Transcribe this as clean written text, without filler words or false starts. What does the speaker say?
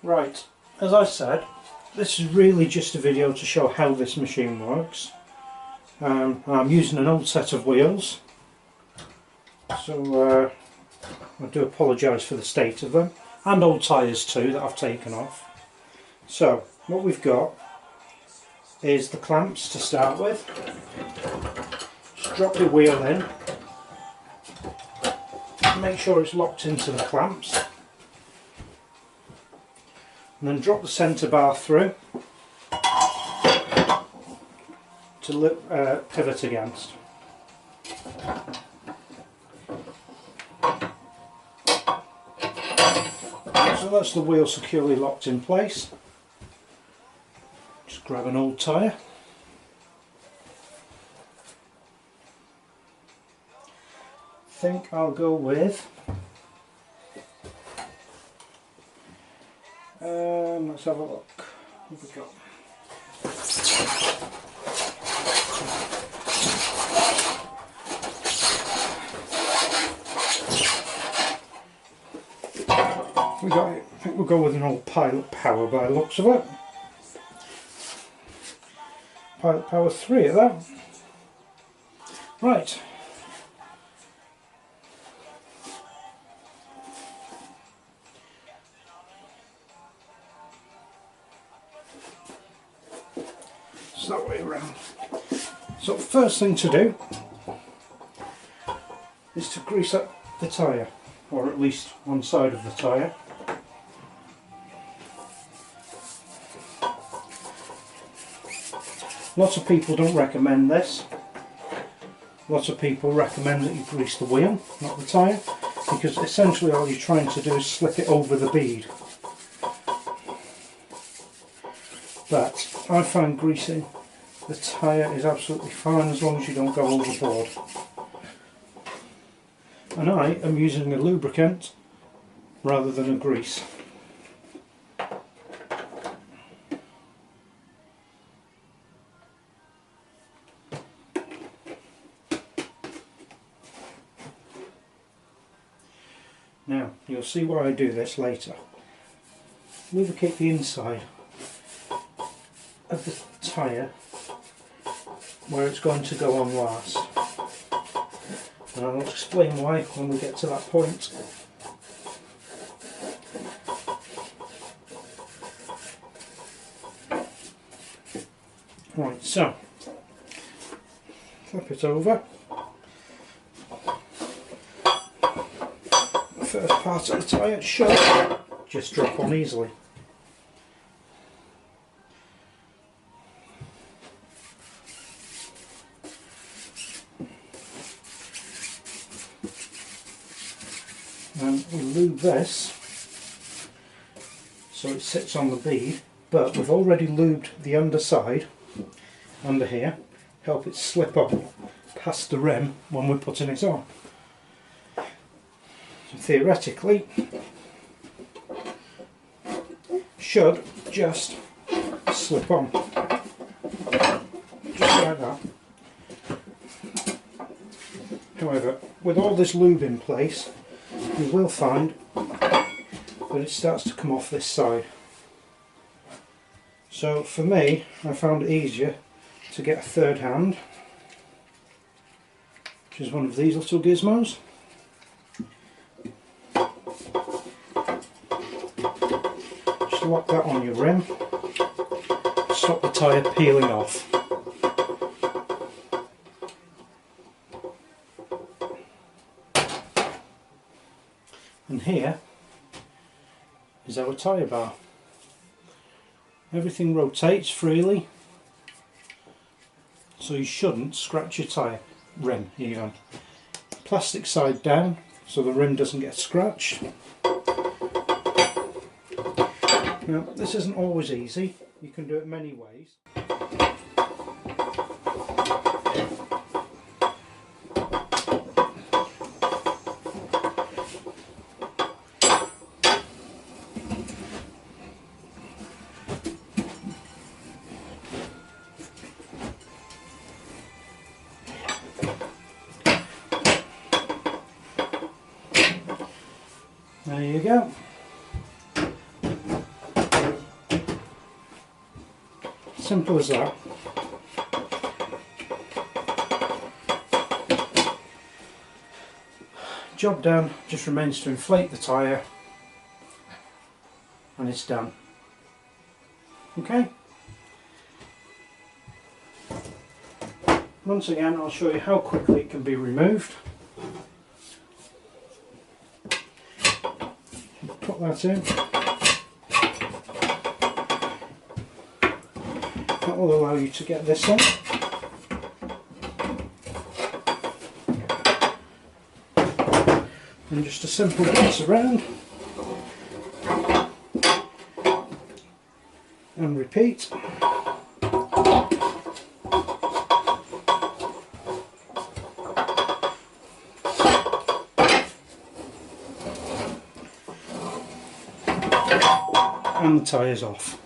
Right, as I said, this is really just a video to show how this machine works. I'm using an old set of wheels, so I do apologise for the state of them, and old tyres too that I've taken off. So what we've got is the clamps to start with. Just drop the wheel in, make sure it's locked into the clamps, and then drop the centre bar through to pivot against. So that's the wheel securely locked in place. Just grab an old tyre. I think I'll go with let's have a look. What have we got? I think we'll go with an old Pilot Power by the looks of it. Pilot Power 3 at that. Right. It's that way around. So first thing to do is to grease up the tyre, or at least one side of the tyre. Lots of people don't recommend this. Lots of people recommend that you grease the wheel, not the tyre, because essentially all you're trying to do is slip it over the bead. But I find greasing the tyre is absolutely fine as long as you don't go overboard. And I am using a lubricant rather than a grease. Now, you'll see why I do this later. Lubricate the inside of the tyre where it's going to go on last. And I'll explain why when we get to that point. Right, so flip it over. The first part of the tyre should just drop on easily. And we lube this so it sits on the bead, but we've already lubed the underside, under here, help it slip on past the rim when we're putting it on. So theoretically, should just slip on, just like that. However, with all this lube in place, you will find that it starts to come off this side. So for me, I found it easier to get a third hand, which is one of these little gizmos. Just lock that on your rim, stop the tyre peeling off. And here is our tyre bar. Everything rotates freely, so you shouldn't scratch your tyre rim even. Plastic side down so the rim doesn't get scratched. Now this isn't always easy, you can do it many ways. There you go. Simple as that. Job done, just remains to inflate the tyre and it's done. Okay? Once again, I'll show you how quickly it can be removed. Put that in. That will allow you to get this on. And just a simple pass around and repeat. And the tyre's off.